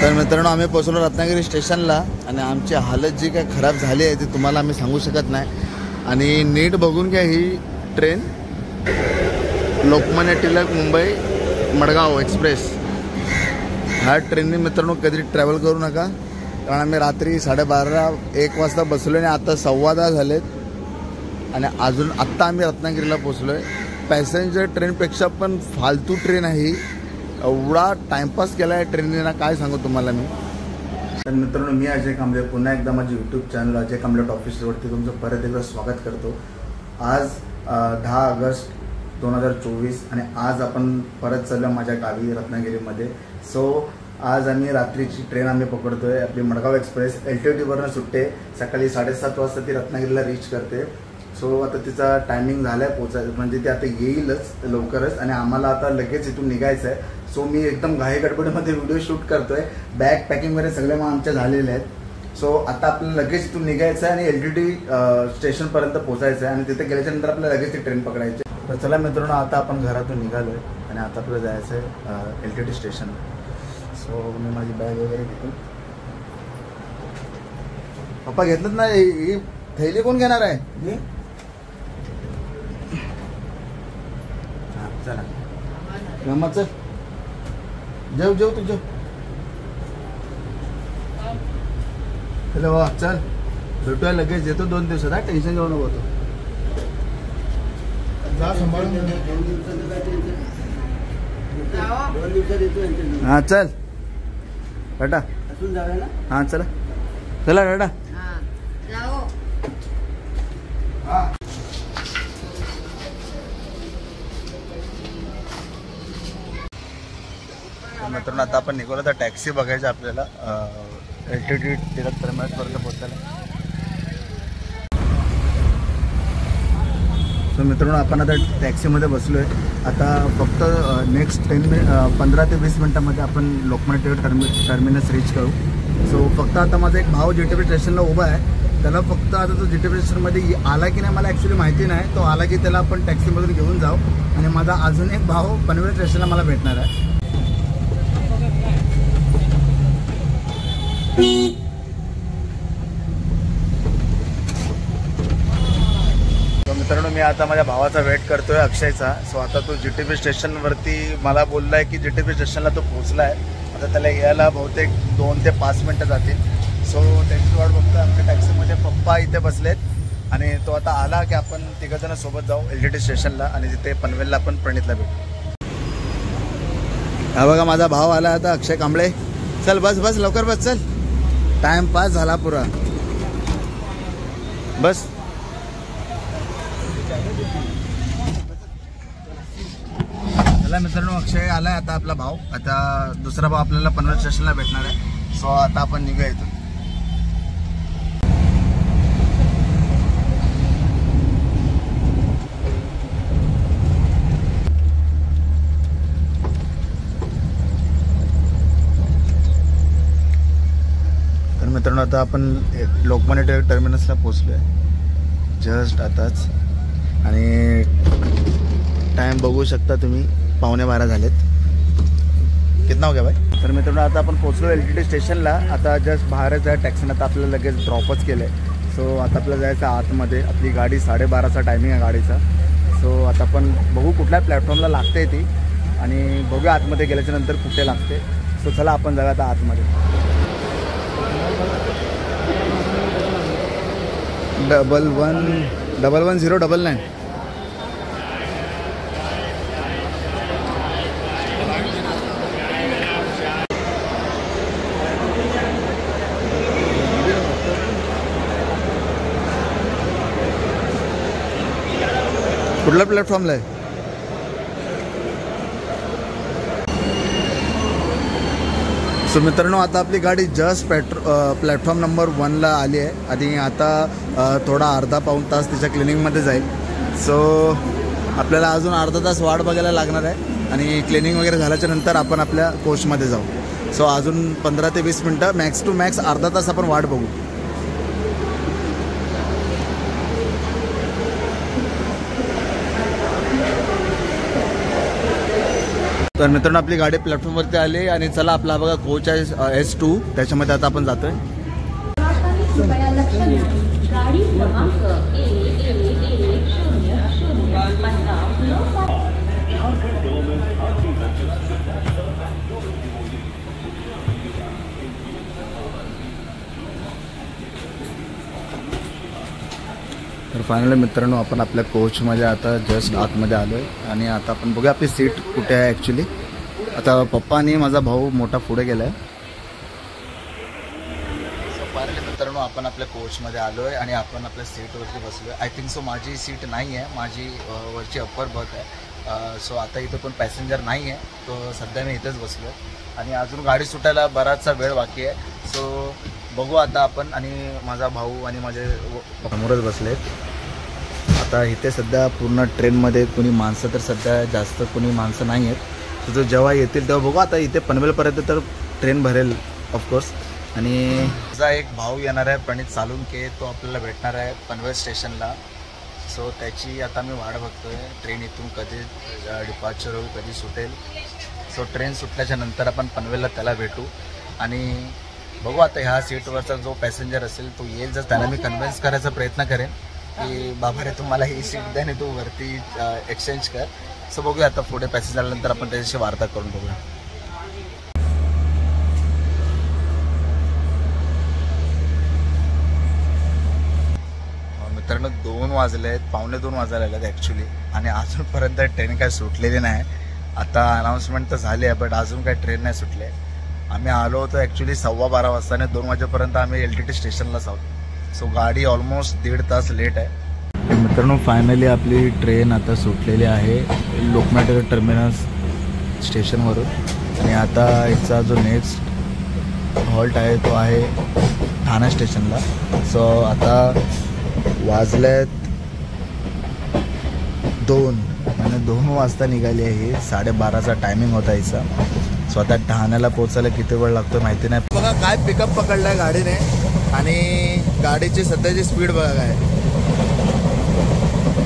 तर मित्रांनो आम्ही पोहोचलो रत्नागिरी स्टेशनला आणि आमची हालत जी काय खराब झाली आहे ती तुम्हाला आम्ही सांगू शकत नाही। आणि नीट बघून घ्या, ही ट्रेन लोकमान्य टिळक मुंबई मडगाव एक्सप्रेस ह्या ट्रेनने मित्रांनो कधी ट्रॅव्हल करू नका, कारण आम्ही रात्री 12:30-1 वाजता बसलो आणि आता 10:15 झालेत आणि अजून आत्ता आम्ही रत्नागिरीला पोहोचलो आहे। पॅसेंजर ट्रेनपेक्षा पण फालतू ट्रेन आहे ही, एवढा टाइमपास केला आहे ट्रेनने ना काय सांगू तुम्हाला मी। तर मित्रांनो मी अजय कांबळे पुन्हा एकदा माझे यूट्यूब चॅनल अजय कांबळे ऑफिशियलवरती तुमचं परत एकदा स्वागत करतो। आज 10 ऑगस्ट 2024 आणि आज आपण परत चाललो माझ्या गावी रत्नागिरीमध्ये। सो आज आम्ही रात्रीची ट्रेन आम्ही पकडतोय, आपली मडगाव एक्सप्रेस LTTवरनं सुटते, सकाळी 7:30 वाजता ती रत्नागिरीला रीच करते। सो आता तिचा टायमिंग झाला आहे पोचायचं, म्हणजे ती आता येईलच लवकरच आणि आम्हाला आता लगेच इथून निघायचं आहे। सो मी एकदम घाई गडबडीमध्ये व्हिडिओ शूट करतोय, बॅग पॅकिंग वगैरे सगळे मग आमच्या झालेले आहेत। सो आता आपल्याला लगेच इथून निघायचं आहे आणि LTT स्टेशनपर्यंत पोचायचं आहे आणि तिथे गेल्याच्या नंतर आपल्याला लगेच ती ट्रेन पकडायची। तर चला मित्रांनो आता आपण घरातून निघालोय आणि आता आपल्याला जायचं आहे LTT स्टेशन। सो मी माझी बॅग वगैरे घेतो। पप्पा घेतलंच ना, ही थैली कोण घेणार आहे? चला गमत चल, जेव जेव तू जेव, चल वा चल भेटूया लगेच, येतो 2 दिवसात, हा टेन्शन घेऊ नको तू, जा सांभाळून। हा चल टाटा, हा चला चला टाटा। मित्रांनो आता आपण निघालो तर टॅक्सी बघायची आपल्याला LTT टिळक टर्मिनसपर्यंत पोहोचायला। सो मित्रांनो आपण आता टॅक्सीमध्ये बसलो आहे। आता फक्त नेक्स्ट 15 ते 20 मिनटामध्ये आपण लोकमान्य टिळक टर्मिनस रीच करू। सो फक्त आता माझा एक भाऊ GTP स्टेशनला उभा आहे, त्याला फक्त आता तो GTP स्टेशनमध्ये आला की नाही मला ॲक्च्युली माहिती नाही, तो आला की त्याला आपण टॅक्सीमधून घेऊन जाऊ आणि माझा अजून एक भाऊ पनवेल स्टेशनला मला भेटणार आहे। मित्रांनो मी आता माझ्या भावाचा वेट करतोय अक्षयचा। सो आता तो GTP स्टेशनवरती मला बोललाय की GTP स्टेशनला तो पोहोचला आहे, आता त्याला यायला बहुतेक 2 ते 5 मिनटं जातील। सो त्याची वाट बघतोय। आमच्या टॅक्सीमध्ये पप्पा इथे बसलेत आणि तो आता आला की आपण तिघंजण सोबत जाऊ LTT स्टेशनला आणि तिथे पनवेलला आपण प्रणितला भेटू। हा बघा माझा भाव आला आता, अक्षय कांबळे। चल बस बस लवकर बस, चल टाइमपास झाला पुरा, बस। चला मित्रांनो अक्षय आलाय आता, आपला भाऊ, आता दुसरा भाऊ आपल्याला पनवेल स्टेशनला भेटणार आहे। सो आता आपण निघूया इथून। तर मित्रांनो आता आपण लोकमान्य टिळक टर्मिनसला पोहोचलो आहे जस्ट आताच आणि टाइम बघू शकता तुम्ही, 11:15 झालेत। कितना हो गया भाई? तर मित्रांनो आता आपण पोहोचलो LTT स्टेशनला, आता जस्ट बाहेरच आहे टॅक्सीनं, आता आपल्याला लगेच ड्रॉपच केलं आहे। सो आता आपल्याला जायचं आतमध्ये, आपली गाडी 12:30चा टायमिंग आहे गाडीचा। सो आता आपण बघू कुठल्या प्लॅटफॉर्मला लागते ती आणि बघूया आतमध्ये गेल्याच्या नंतर कुठे लागते। सो चला आपण जाऊया आता आतमध्ये। 111099 कुठल्या प्लॅटफॉर्मला आहे? सो मित्रांनो आता आपली गाडी जस्ट प्लॅटफॉर्म नंबर 1ला आली आहे आणि आता थोडा अर्धा-पाऊण तास तिच्या क्लिनिंगमध्ये जाईल। सो आपल्याला अजून अर्धा तास वाट बघायला लागणार आहे आणि क्लिनिंग वगैरे झाल्याच्या नंतर आपण आपल्या कोचमध्ये जाऊ। सो अजून 15 ते 20 मिनटं, मॅक्स टू मॅक्स अर्धा तास आपण वाट बघू। तर मित्रांनो आपली गाडी प्लॅटफॉर्मवरती आली आणि चला आपला बघा कोच आहे S2 त्याच्यामध्ये आता आपण जातोय. तर फायनली मित्रांनो आपण आपल्या कोचमध्ये आता जस्ट आतमध्ये आलो आहे आणि आता आपण बघूया आपली सीट कुठे आहे ॲक्च्युली. आता पप्पा आणि माझा भाऊ मोठा पुढे गेला आहे. सो फायनली मित्रांनो आपण आपल्या कोचमध्ये आलो आहे आणि आपण आपल्या सीटवरती बसलो आहे. आय थिंक सो माझी सीट नाही आहे, माझी वरची अप्पर बर्थ आहे. सो आता इथं कोण पॅसेंजर नाही आहे, तो सध्या मी इथेच बसलो आहे आणि अजून गाडी सुटायला बराचसा वेळ बाकी आहे. सो बघू आता आपण आणि माझा भाऊ आणि माझे समोरच बसले. आता इथे सध्या पूर्ण ट्रेनमध्ये कोणी माणसं तर सध्या जास्त कोणी माणसं नाही आहेत. सो जेव्हा येतील तेव्हा बघू. आता इथे पनवेलपर्यंत तर ट्रेन भरेल ऑफकोर्स. आणि माझा एक भाऊ येणार आहे प्रणित सालुंके, तो आपल्याला भेटणार आहे पनवेल स्टेशनला. सो त्याची आता मी वाट बघतोय, ट्रेन इथून कधी डिपार्चर होईल, कधी सुटेल. सो ट्रेन सुटल्याच्या नंतर आपण पनवेलला त्याला भेटू आणि बघू. आता ह्या सीटवरचा जो पॅसेंजर असेल तो येईल, जर त्याला मी कन्व्हिन्स करायचा प्रयत्न करेन की बाबा रे तुम्हाला ही सीट द्या आणि तू वरती एक्सचेंज कर. सो बघूया आता पुढे पॅसेंजर आल्यानंतर आपण त्याच्याशी वार्ता करून बघूया. मित्रांनो 2 वाजले आहेत, 1:45 वाजायला लागलेत ॲक्च्युली आणि अजूनपर्यंत ट्रेन काय सुटलेली नाही. आता अनाऊन्समेंट तर झाली आहे बट अजून काय ट्रेन नाही सुटले. आम्ही आलो होतो ॲक्च्युली 12:15 वाजता आणि 2 वाजेपर्यंत आम्ही LTT स्टेशनलाच आहोत. सो गाडी ऑलमोस्ट 1.5 तास लेट आहे. मित्रांनो फायनली आपली ट्रेन आता सुटलेली आहे लोकमान्य टर्मिनस स्टेशनवरून आणि आता याचा जो नेक्स्ट हॉल्ट आहे तो आहे ठाणे स्टेशनला. सो आता वाजलेत 2 आणि 2 वाजता निघाली आहे. 12:30चा टायमिंग होता याचा. सो आता ठाण्याला पोचायला किती वेळ लागतो माहिती नाही. बघा काय पिकअप पकडला आहे गाडीने आणि गाडीची सध्याची स्पीड बघा काय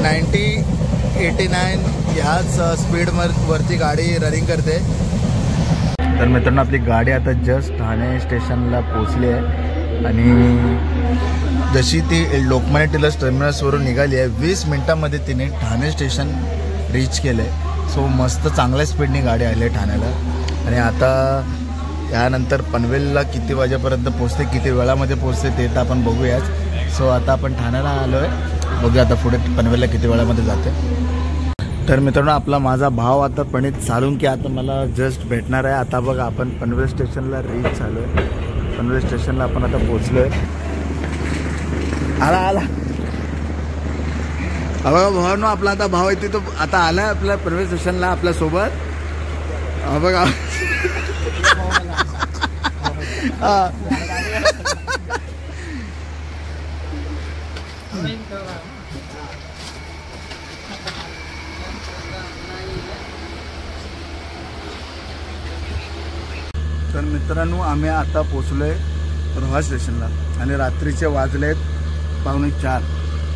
90-89 ह्याच स्पीडवरती गाडी रनिंग करते. तर मित्रांनो आपली गाडी आता जस्ट ठाणे स्टेशनला पोचली आहे आणि जशी ती लोकमान्य टिळक टर्मिनसवरून निघाली आहे 20 मिनटामध्ये तिने ठाणे स्टेशन रीच केलं आहे. सो मस्त चांगल्या स्पीडने गाडी आली आहे ठाण्याला आणि आता यानंतर पनवेलला किती वाजेपर्यंत पोचते, किती वेळामध्ये पोचते ते तर आपण बघूयाच. सो आता आपण ठाण्याला आलो आहे, बघूया आता पुढे पनवेलला किती वेळामध्ये जाते. तर मित्रांनो आपला माझा भाव आता प्रणित सालुंके आता मला जस्ट भेटणार आहे. आता बघा आपण पनवेल स्टेशनला रीच झालो आहे. पनवेल स्टेशनला आपण आता पोचलो आहे. आला बघा भावानो आपला आता भाव येते तो आता आला आपल्या पनवेल स्टेशनला आपल्यासोबत. बघा तर मित्रांनो आम्ही आता पोचलोय रोहा स्टेशनला आणि रात्रीचे वाजलेत 3:45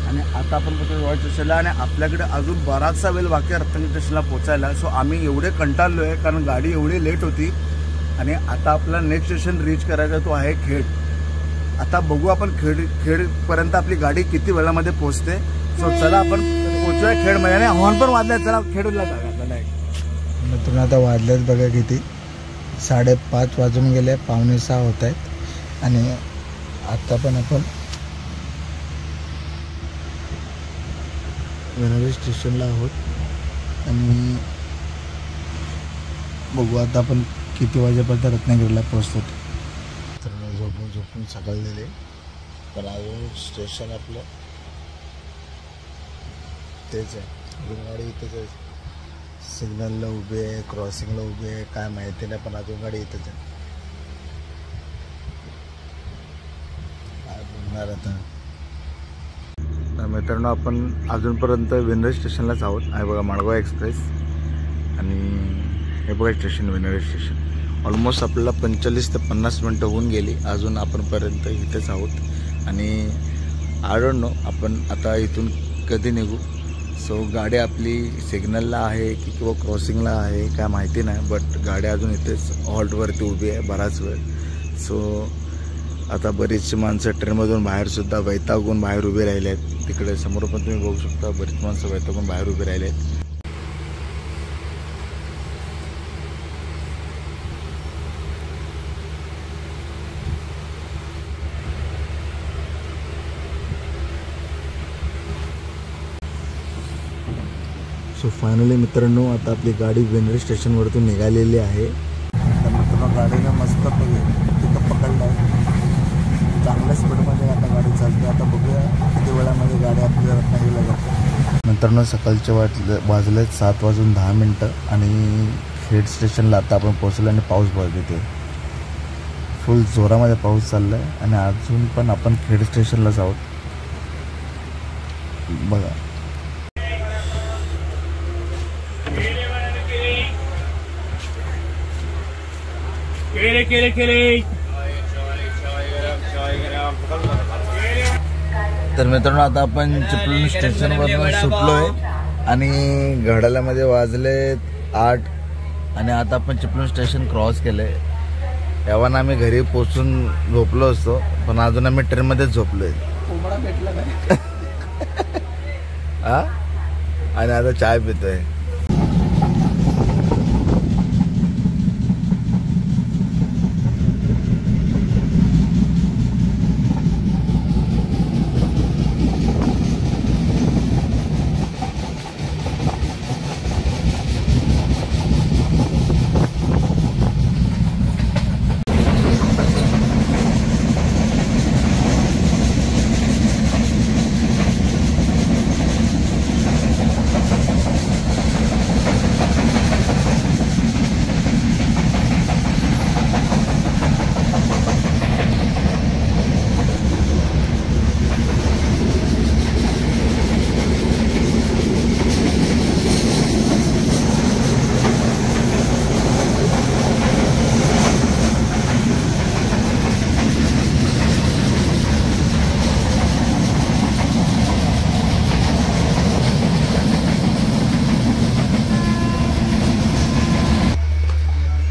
आणि आता आपण पोचलो रोहा स्टेशनला आणि आपल्याकडे अजून बराचसा वेळ बाकी आहे रत्नागिरी स्टेशनला पोचायला. सो आम्ही एवढे कंटाळलो आहे कारण गाडी एवढी लेट होती आणि आता आपला नेक्स्ट स्टेशन रीच करायचा तो आहे खेड. आता बघू आपण खेडपर्यंत आपली गाडी किती वेळामध्ये पोचते. सो चला आपण पोचूया खेडमध्ये आणि हॉर्न पण वाजलाय. चला खेडला जागा आपल्याला. मित्रांनो आता वाजलेत बघा किती 5:30 वाजून गेले, 5:45 होत आहेत आणि आता पण आपण वेनरी स्टेशनला आहोत आणि बघू आता आपण किती वाजेपर्यंत रत्नागिरीला पोहोचतो. झोपून सकाळलेले पण अजून स्टेशन आपलं तेच आहे. गाडी इथेच आहे, सिग्नलला उभे आहे, क्रॉसिंगला उभे आहे, काय माहिती नाही पण अजून गाडी इथेच आहे. काय बोलणार आता. मित्रांनो आपण अजूनपर्यंत विनरी स्टेशनलाच आहोत. आहे बघा माळगाव एक्सप्रेस आणि हे बघा स्टेशन विनरी स्टेशन. ऑलमोस्ट आपल्याला 45 ते 50 मिनटं होऊन गेली, अजून आपणपर्यंत इथेच आहोत आणि आय डोंट नो आपण आता इथून कधी निघू. सो गाडी आपली सिग्नलला आहे की किंवा क्रॉसिंगला आहे काय माहिती नाही, बट गाडी अजून इथेच हॉल्टवरती उभी आहे बराच वेळ. सो आता बरीचशी माणसं ट्रेनमधून बाहेरसुद्धा वैतागून बाहेर उभी राहिले आहेत. तिकडे समोर पण तुम्ही बघू शकता बरीच माणसं वैतागून बाहेर उभी राहिले आहेत. सो फायनली मित्रांनो आता आपली गाडी वेंद्रे स्टेशनवरतून निघालेली आहे. तर मित्रांनो गाडीनं मस्त तिथं पकडलं आहे. चांगल्या स्पीडमध्ये आता गाडी चालते. आता बघूया किती वेळामध्ये गाडी आपल्या रत्नागिरीला जाते. मित्रांनो सकाळचे वाजलेत 7:10 आणि खेड स्टेशनला आता आपण पोहोचलो आणि पाऊस बघ इथे फुल जोरामध्ये पाऊस चालला आहे आणि अजून पण आपण खेड स्टेशनलाच आहोत. बघा तर मित्रांनो आता आपण चिपळूण स्टेशनवरून सुटलोय आणि घड्याळामध्ये वाजले 8 आणि आता आपण चिपळूण स्टेशन क्रॉस केलंय. यावाना आम्ही घरी पोचून झोपलो असतो, पण अजून आम्ही ट्रेनमध्येच झोपलोय. हा आणि आता चाय पितोय.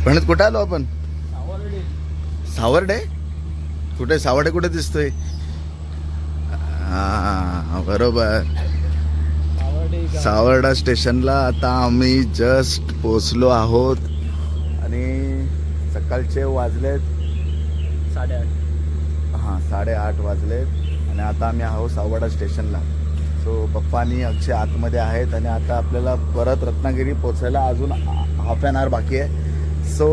पण कुठे आलो आपण? सावर्डे. कुठे सावर्डे कुठे दिसतोय? हा बरोबर, सावर्डा स्टेशनला आता आम्ही जस्ट पोचलो आहोत आणि सकाळचे वाजलेत 8:30. हां 8:30 वाजलेत आणि आता आम्ही आहोत सावर्डा स्टेशनला. सो पप्पा आणि अक्षय आतमध्ये आहेत आणि आता आपल्याला परत रत्नागिरी पोचायला अजून हाफ एन आवर बाकी आहे. सो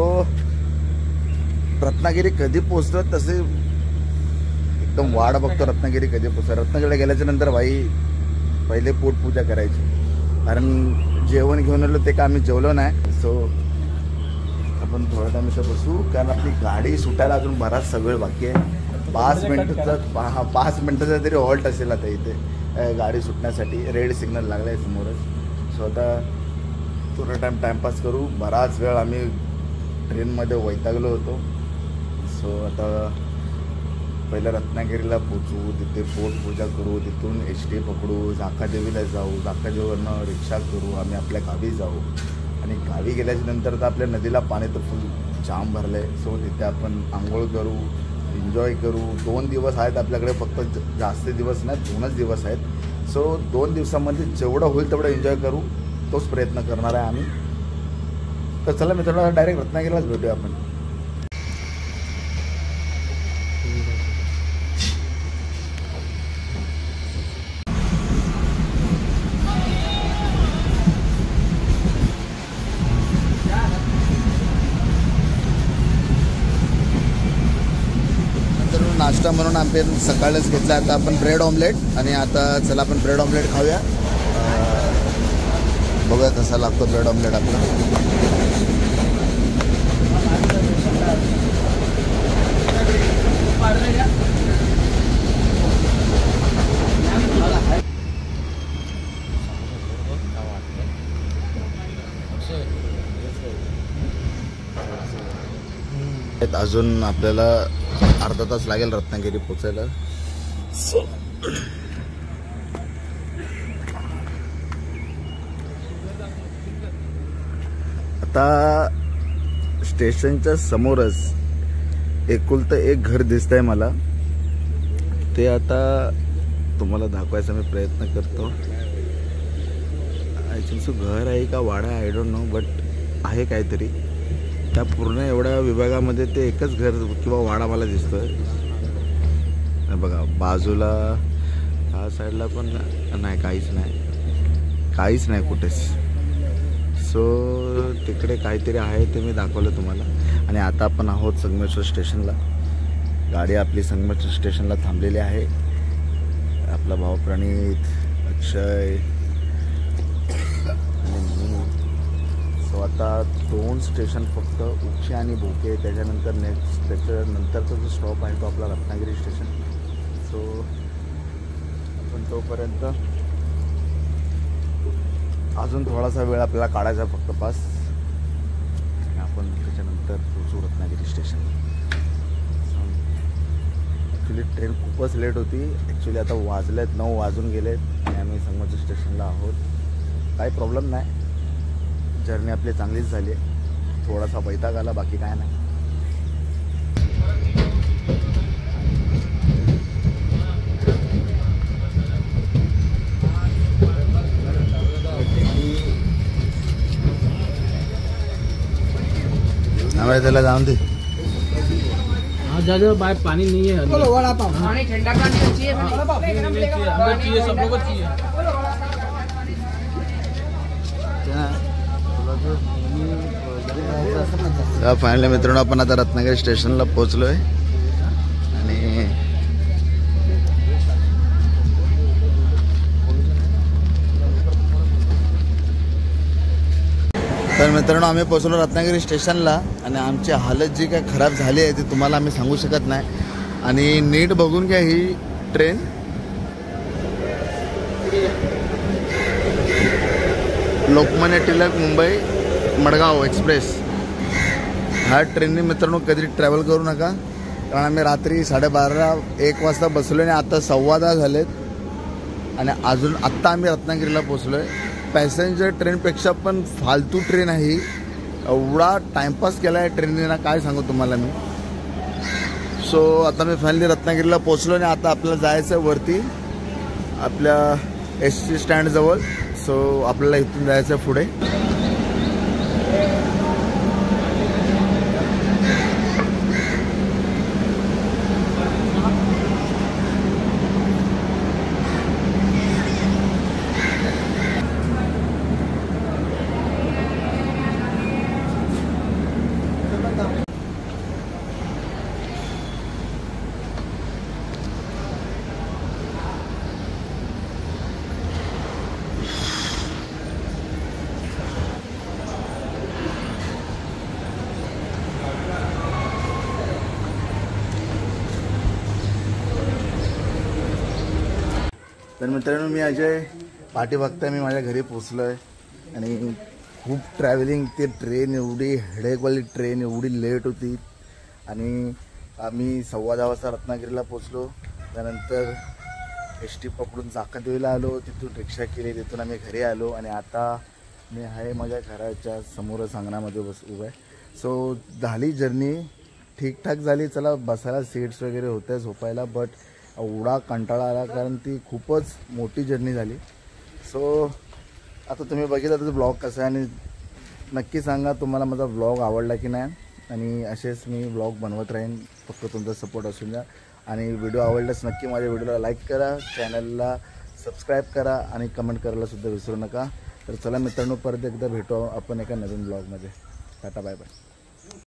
रत्नागिरी कधी पोचतो तसे एकदम वाट बघतो. रत्नागिरी कधी पोचतो. रत्नागिरीला गेल्याच्या नंतर भाई पहिले पोटपूजा करायची, कारण जेवण घेऊन आलो ते का आम्ही जेवलो नाही. सो आपण थोडा टाइम इथं बसू, कारण आपली गाडी सुटायला अजून बराच वेळ बाकी आहे. 5 मिनिटाचा तरी हॉल्ट असेल आता इथे गाडी सुटण्यासाठी. रेड सिग्नल लागला आहे समोरच. सो आता थोडा टाइमपास करू. बराच वेळ आम्ही ट्रेनमध्ये वैतागलो होतो. सो आता पहिलं रत्नागिरीला पोचू, तिथे पोटपूजा करू, तिथून HD पकडू, झाकादेवीला जाऊ, झाकादेवीवरनं रिक्षा करू, आम्ही आपल्या गावी जाऊ आणि गावी गेल्याच्या नंतर तर आपल्या नदीला पाणी तर फुल जाम भरलं आहे. सो तिथे आपण आंघोळ करू, एन्जॉय करू. 2 दिवस आहेत आपल्याकडे, फक्त जास्त दिवस नाही, 2च दिवस आहेत. सो 2 दिवसामध्ये जेवढं होईल तेवढं एन्जॉय करू, तोच प्रयत्न करणार आहे आम्ही. तर चला मित्रांनो डायरेक्ट रत्नागिरीलाच भेटूया आपण. नाश्ता म्हणून आपण सकाळच घेतला. आता आपण ब्रेड ऑमलेट आणि आता चला आपण ब्रेड ऑमलेट खाऊया. बघूया कसा लागतो ब्रेड ऑमलेट आपला. अजून आपल्याला अर्धा तास लागेल रत्नागिरी पोचायला. आता स्टेशनच्या समोरच एकुलतं एक घर दिसतंय मला, ते आता तुम्हाला दाखवायचा मी प्रयत्न करतो. आय थिंक सो घर आहे का वाडा, आय डोंट नो, बट आहे काहीतरी. त्या पूर्ण एवढ्या विभागामध्ये ते एकच घर किंवा वाडा मला दिसतोय. बघा बाजूला ह्या साईडला पण नाही, काहीच नाही कुठेच. सो तिकडे काहीतरी आहे ते मी दाखवलं तुम्हाला. आणि आता आपण आहोत संगमेश्वर स्टेशनला. गाडी आपली संगमेश्वर स्टेशनला थांबलेली आहे. आपला भाऊ प्रणित, अक्षय आणि मी. सो आता 2 स्टेशन फक्त, उक्षी आणि भोके. त्याच्यानंतरचा जो स्टॉप आहे तो आपला रत्नागिरी स्टेशन. सो आपण तोपर्यंत अजून थोडासा वेळ आपल्याला काढायचा फक्त पास, आणि आपण त्याच्यानंतर पोचू रत्नागिरी स्टेशन. ॲक्च्युली ट्रेन खूपच लेट होती. ॲक्च्युली आता वाजलेत 9 वाजून गेलेत आणि आम्ही संगमेश्वर स्टेशनला आहोत. काही प्रॉब्लेम नाही, जर्नी आपली चांगलीच झाली. थोडासा वैताग आला, बाकी काय नाही. हमारे त्याला जाऊन दे. हाँ जा बाय, पानी नहीं है. बोलो वड़ा पाव, पानी ठंडा पानी चाहिए, वड़ा पाव चाहिए, सब लोगों को चाहिए. फायनली मित्रांनो आपण आता रत्नागिरी स्टेशनला पोहोचलोय. आणि तर मित्रांनो आम्ही पोहोचलो रत्नागिरी स्टेशनला. आणि आमची हालत जी काय खराब झाली आहे ती तुम्हाला आम्ही सांगू शकत नाही. आणि नीट बघून घ्या ही ट्रेन. लोकमान्य टिळक मुंबई मडगाव एक्सप्रेस. ह्या ट्रेनने मित्रांनो कधी ट्रॅव्हल करू नका, कारण आम्ही रात्री 12:30-1 वाजता बसलो आणि आता 10:15 झालेत. आणि अजून आत्ता आम्ही रत्नागिरीला पोचलो आहे. पॅसेंजर ट्रेनपेक्षा पण फालतू ट्रेन आहे. एवढा टाइमपास केला आहे ट्रेनने ना, काय सांगू तुम्हाला मी. सो आता मी फायनली रत्नागिरीला पोचलो आणि आता आपल्याला जायचं आहे वरती आपल्या ST स्टँडजवळ. सो आपल्याला इथून जायचं आहे पुढे. तर मित्रांनो मी अजय, पाठी बघताय मी माझ्या घरी पोचलो आहे. आणि खूप ट्रॅव्हलिंग, ती ट्रेन एवढी हेडेकवाली ट्रेन एवढी लेट होती. आणि आम्ही 10:15 वाजता रत्नागिरीला पोचलो. त्यानंतर ST पकडून चाकणदेवीला आलो, तिथून रिक्षा केली, तिथून आम्ही घरी आलो. आणि आता मी आहे माझ्या घराच्या समोरच अंगणामध्ये उभं आहे. सो झाली जर्नी ठीकठाक झाली. चला बसायला सीट्स वगैरे होत्या झोपायला, बट एवढा कंटाळा आला कारण ती खूपच मोठी जर्नी झाली. सो आता तुम्ही बघितलं त्याचा ब्लॉग कसा आहे, आणि नक्की सांगा तुम्हाला माझा ब्लॉग आवडला की नाही. आणि असेच मी ब्लॉग बनवत राहीन, फक्त तुमचा सपोर्ट असून द्या. आणि व्हिडिओ आवडल्यास नक्की माझ्या व्हिडिओला लाईक करा, चॅनलला सबस्क्राईब करा आणि कमेंट करायला सुद्धा विसरू नका. तर चला मित्रांनो, परत एकदा भेटू आपण एका नवीन ब्लॉगमध्ये. Tata bye bye.